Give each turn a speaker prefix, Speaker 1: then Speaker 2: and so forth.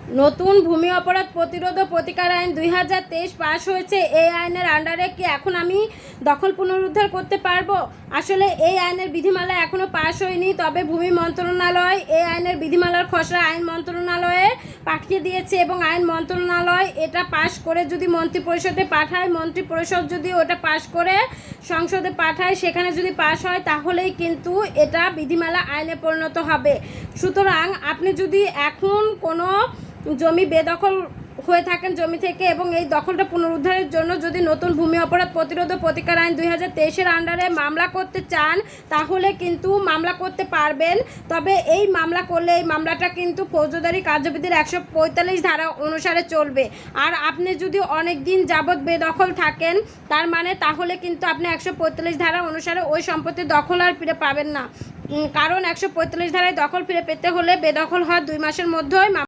Speaker 1: নতুন ভূমি অপরাধ প্রতিরোধ ও প্রতিকার আইন 2023 পাস হয়েছে। এই আইনের আন্ডারে কি এখন আমি দখল পুনরুদ্ধার করতে পারবো? আসলে এই আইনের বিধিমালা এখনও পাস হয়নি, তবে ভূমি মন্ত্রণালয় এই আইনের বিধিমালার খসড়া আইন মন্ত্রণালয়ে পাঠিয়ে দিয়েছে এবং আইন মন্ত্রণালয় এটা পাস করে যদি মন্ত্রিপরিষদে পাঠায়, মন্ত্রিপরিষদ যদি ওটা পাস করে সংসদে পাঠায়, সেখানে যদি পাস হয় তাহলেই কিন্তু এটা বিধিমালা আইনে পরিণত হবে। সুতরাং আপনি যদি এখন কোনো জমি বেদখল হয়ে থাকেন জমি থেকে এবং এই দখলটা পুনরুদ্ধারের জন্য যদি নতুন ভূমি অপরাধ প্রতিরোধ ও প্রতিকার আইন 2023-এর আন্ডারে মামলা করতে চান তাহলে কিন্তু মামলা করতে পারবেন। তবে এই মামলা করলে এই মামলাটা কিন্তু ফৌজদারি কার্যবিধির 145 ধারা অনুসারে চলবে। আর আপনি যদি অনেক দিন যাবৎ বেদখল থাকেন তার মানে তাহলে কিন্তু আপনি 145 ধারা অনুসারে ওই সম্পত্তির দখল আর ফিরে পাবেন না, কারণ 145 ধারায় দখল ফিরে পেতে হলে বেদখল হওয়ার 2 মাসের মধ্যেই